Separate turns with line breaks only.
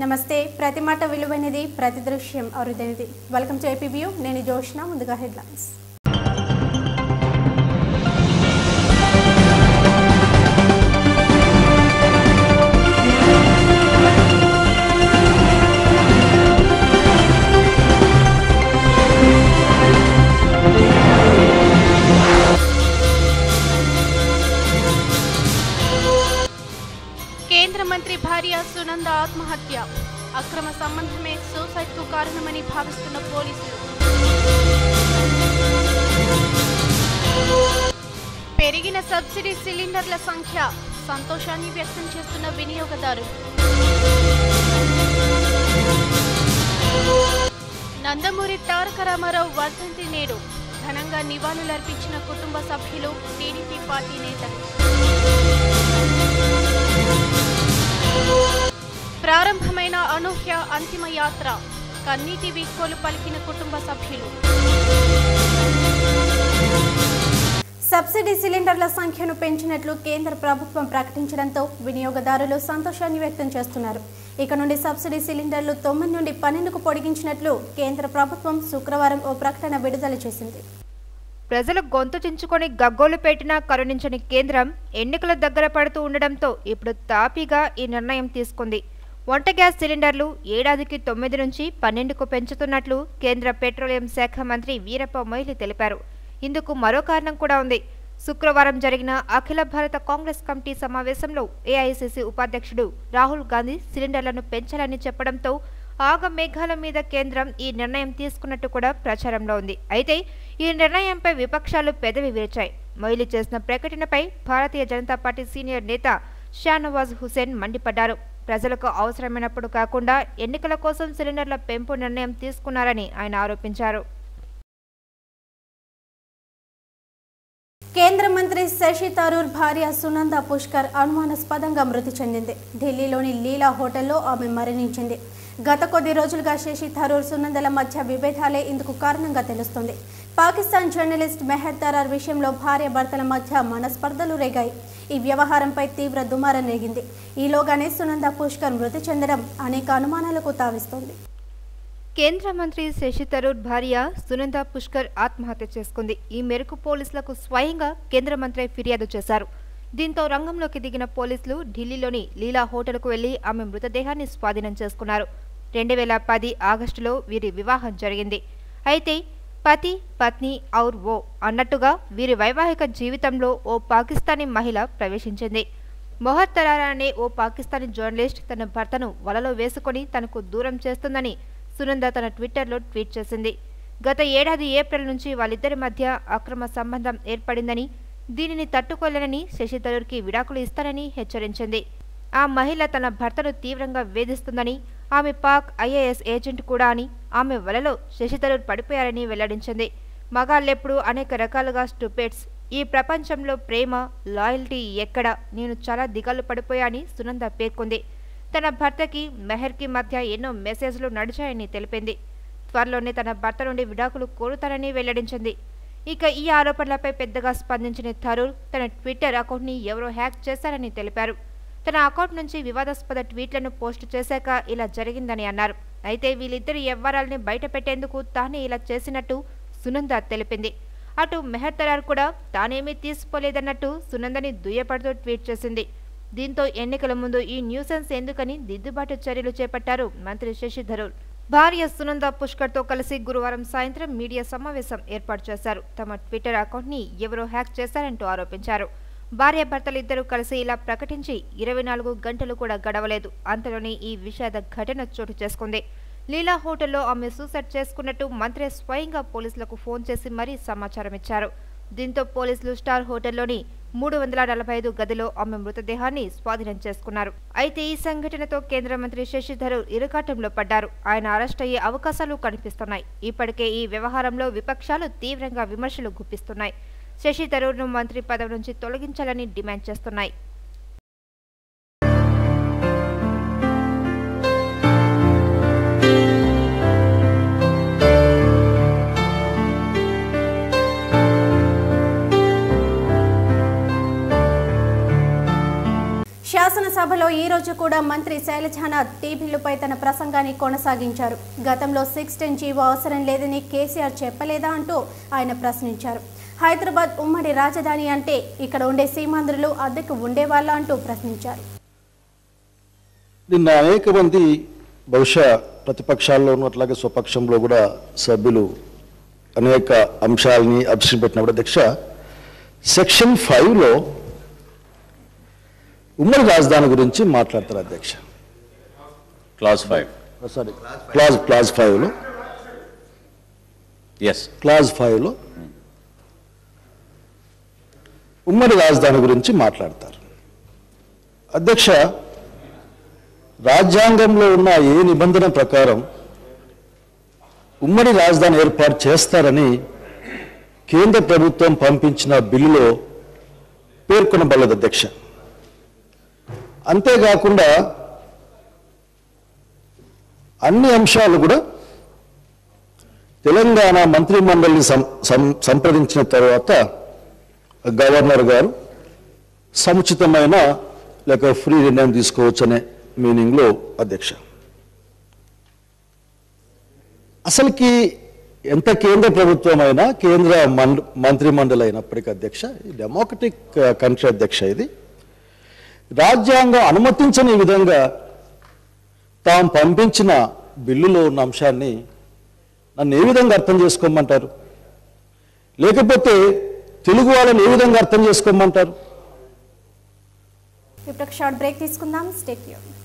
నమస్తే ప్రతి మాట విలువైనది ప్రతి దృశ్యం అరుదైనది వెల్కమ్ టు ఏపీ వ్యూ నేను జోష్న ముందుగా హెడ్లైన్స్
కేంద్ర మంత్రి భార్య సునంద ఆత్మహత్య అక్రమ సంబంధమే సూసైడ్ కు కారణమని భావిస్తున్న పోలీసులు. పెరిగిన సబ్సిడీ సిలిండర్ల సంఖ్య సంతోషాన్ని వ్యక్తం చేస్తున్న వినియోగదారులు. నందమూరి తారక రామారావు వర్ధంతి నేడు ఘనంగా నివాళులర్పించిన కుటుంబ సభ్యులు, టీడీపీ పార్టీ నేతలు. ప్రారంభమైన అనూహ్య అంతిమ యాత్ర కన్నీటి వీడ్కోలు పలికిన కుటుంబ సభ్యులు.
సబ్సిడీ సిలిండర్ల సంఖ్యను పెంచినట్లు కేంద్ర ప్రభుత్వం ప్రకటించడంతో వినియోగదారులు సంతోషాన్ని వ్యక్తం చేస్తున్నారు. ఇక నుండి సబ్సిడీ సిలిండర్లు 9 నుండి 12కు పొడిగించినట్లు కేంద్ర ప్రభుత్వం శుక్రవారం ఓ ప్రకటన విడుదల చేసింది.
ప్రజలు గొంతు చించుకొని గగ్గోలు పెట్టినా కరుణించని కేంద్రం ఎన్నికల దగ్గర పడుతూ ఉండడంతో ఇప్పుడు తాపీగా ఈ నిర్ణయం తీసుకుంది. వంట గ్యాస్ సిలిండర్లు ఏడాదికి 9 నుంచి 12కు పెంచుతున్నట్లు కేంద్ర పెట్రోలియం శాఖ మంత్రి వీరప్ప మొయిలీ తెలిపారు. ఇందుకు మరో కారణం కూడా ఉంది. శుక్రవారం జరిగిన అఖిల భారత కాంగ్రెస్ కమిటీ సమావేశంలో ఏఐసీసీ ఉపాధ్యక్షుడు రాహుల్ గాంధీ సిలిండర్లను పెంచాలని చెప్పడంతో ఆగమేఘాల మీద కేంద్రం ఈ నిర్ణయం తీసుకున్నట్టు కూడా ప్రచారంలో ఉంది. అయితే ఈ నిర్ణయంపై విపక్షాలు పెదవి విరిచాయి. మొయిలీ చేసిన ప్రకటనపై భారతీయ జనతా పార్టీ సీనియర్ నేత షానవాజ్ హుసేన్ మండిపడ్డారు. ప్రజలకు అవసరమైనప్పుడు కాకుండా ఎన్నికల కోసం సిలిండర్ల పెంపు నిర్ణయం తీసుకున్నారని ఆయన ఆరోపించారు.
కేంద్ర మంత్రి శశి థరూర్ భార్య సునంద పుష్కర్ అనుమానాస్పదంగా మృతి చెందింది. ఢిల్లీలోని లీలా హోటల్లో ఆమె మరణించింది. గత కొద్ది రోజులుగా శశి థరూర్ సునందల మధ్య విభేదాలే ఇందుకు కారణంగా తెలుస్తోంది. పాకిస్తాన్ జర్నలిస్ట్ మెహర్ తరార్ విషయంలో భార్య భర్తల మధ్య మనస్పర్ధలు రేగాయి. ఈ వ్యవహారంపై తీవ్ర దుమారం రేగింది. ఈలోగానే సునంద పుష్కర్ మృతి చెందడం అనేక అనుమానాలకు తావిస్తోంది.
కేంద్ర మంత్రి శశి థరూర్ భార్య సునంద పుష్కర్ ఆత్మహత్య చేసుకుంది. ఈ మేరకు పోలీసులకు స్వయంగా కేంద్ర మంత్రి ఫిర్యాదు చేశారు. దీంతో రంగంలోకి దిగిన పోలీసులు ఢిల్లీలోని లీలా హోటల్కు వెళ్లి ఆమె మృతదేహాన్ని స్వాధీనం చేసుకున్నారు. 2010 ఆగస్టులో వీరి వివాహం జరిగింది. అయితే పతి పత్ని ఔర్ ఓ అన్నట్టుగా వీరి వైవాహిక జీవితంలో ఓ పాకిస్తానీ మహిళ ప్రవేశించింది. మొహర్ తరారా అనే ఓ పాకిస్తానీ జర్నలిస్ట్ తన భర్తను వలలో వేసుకుని తనకు దూరం చేస్తుందని సునంద తన ట్విట్టర్లో ట్వీట్ చేసింది. గత ఏడాది ఏప్రిల్ నుంచి వాళ్ళిద్దరి మధ్య అక్రమ సంబంధం ఏర్పడిందని, దీనిని తట్టుకోలేనని శశి థరూర్కి విడాకులు ఇస్తానని హెచ్చరించింది. ఆ మహిళ తన భర్తను తీవ్రంగా వేధిస్తుందని, ఆమె పాక్ ఐఏఎస్ ఏజెంట్ కూడా అని, ఆమె వలలో శశి థరూర్ పడిపోయారని వెల్లడించింది. మగాళ్ళెప్పుడు అనేక రకాలుగా స్టూపిడ్స్. ఈ ప్రపంచంలో ప్రేమ, లాయల్టీ ఎక్కడ? నేను చాలా దిగాలు పడిపోయా అని సునంద పేర్కొంది. తన భర్తకి మెహర్కి మధ్య ఎన్నో మెసేజ్లు నడిచాయని తెలిపింది. త్వరలోనే తన భర్త నుండి విడాకులు కోరుతానని వెల్లడించింది. ఇక ఈ ఆరోపణలపై పెద్దగా స్పందించిన థరూర్ తన ట్విట్టర్ అకౌంట్ని ఎవరో హ్యాక్ చేశారని తెలిపారు. తన అకౌంట్ నుంచి వివాదాస్పద ట్వీట్లను పోస్టు చేశాక ఇలా జరిగిందని అన్నారు. అయితే వీళ్ళిద్దరి వ్యవహారాల్ని బయటపెట్టేందుకు తానే ఇలా చేసినట్టు సునంద తెలిపింది. అటు మెహర్ తరార్ కూడా తానేమీ తీసుకోలేదన్నట్టు సునందని దుయ్యపడుతూ ట్వీట్ చేసింది. దీంతో ఎన్నికల ముందు ఈ న్యూసెన్స్ ఎందుకని దిద్దుబాటు చర్యలు చేపట్టారు మంత్రి శశి థరూర్. భార్య సునంద పుష్కర్తో కలిసి గురువారం సాయంత్రం మీడియా సమావేశం ఏర్పాటు చేశారు. తమ ట్విట్టర్ అకౌంట్ని ఎవరో హ్యాక్ చేశారంటూ ఆరోపించారు. భార్యాభర్తలు ఇద్దరూ కలిసి ఇలా ప్రకటించి 24 గంటలు కూడా గడవలేదు. అంతలోనే ఈ విషాద ఘటన చోటు చేసుకుంది. లీలా హోటల్లో ఆమె సూసైడ్ చేసుకున్నట్టు మంత్రి స్వయంగా పోలీసులకు ఫోన్ చేసి మరీ సమాచారం ఇచ్చారు. దీంతో పోలీసులు స్టార్ హోటల్లోని 345 గదిలో ఆమె మృతదేహాన్ని స్వాధీనం చేసుకున్నారు. అయితే ఈ సంఘటనతో కేంద్ర మంత్రి శశి థరూర్ ఇరుకాటంలో పడ్డారు. ఆయన అరెస్ట్ అయ్యే అవకాశాలు కనిపిస్తున్నాయి. ఇప్పటికే ఈ వ్యవహారంలో విపక్షాలు తీవ్రంగా విమర్శలు గుప్పిస్తున్నాయి. శశి థరూర్ను మంత్రి పదవి నుంచి తొలగించాలని డిమాండ్ చేస్తున్నాయి.
శాసనసభలో ఈ రోజు కూడా మంత్రి శైలజానాథ్ టీ బిల్లుపై తన ప్రసంగాన్ని కొనసాగించారు. గతంలో 610 జీవో అవసరం లేదని కేసీఆర్ చెప్పలేదా అంటూ ఆయన ప్రశ్నించారు. హైదరాబాద్ ఉమ్మడి రాజధాని అంటే ఇక్కడ ఉండే సీమాంధ్రులు అద్దెకు ఉండేవాళ్ళ అంటూ ప్రశ్నించారు.
నిన్న అనేక మంది బహుశా ప్రతిపక్షాల్లోనూ అట్లాగే స్వపక్షంలో కూడా సభ్యులు అనేక అంశాలని అభిషేకం పెట్టినప్పుడు అధ్యక్ష సెక్షన్ 5లో ఉమ్మడి రాజధాని గురించి మాట్లాడతారు అధ్యక్ష.
క్లాజ్ 5
సారీ క్లాజ్ 5లో క్లాజ్ 5లో ఉమ్మడి రాజధాని గురించి మాట్లాడతారు అధ్యక్ష. రాజ్యాంగంలో ఉన్న ఏ నిబంధన ప్రకారం ఉమ్మడి రాజధాని ఏర్పాటు చేస్తారని కేంద్ర ప్రభుత్వం పంపించిన బిల్లులో పేర్కొనబడలేదు అధ్యక్ష. అంతేకాకుండా అన్ని అంశాలు కూడా తెలంగాణ మంత్రిమండలిని సంప్రదించిన తర్వాత గవర్నర్ గారు సముచితమైన లేక ఫ్రీ నిర్ణయం తీసుకోవచ్చనే మీనింగ్లో అధ్యక్ష. అసలుకి ఎంత కేంద్ర ప్రభుత్వం అయినా కేంద్ర మంత్రిమండలి అయినప్పటికీ అధ్యక్ష డెమోక్రటిక్ కంట్రీ అధ్యక్ష. ఇది రాజ్యాంగం అనుమతించని విధంగా తాము పంపించిన బిల్లులో ఉన్న అంశాన్ని నన్ను ఏ విధంగా అర్థం చేసుకోమంటారు? లేకపోతే తెలుగు వాళ్ళని ఏ విధంగా అర్థం చేసుకోమంటారు?
ఇప్పుడు షార్ట్ బ్రేక్ తీసుకుందాం. Stay tuned.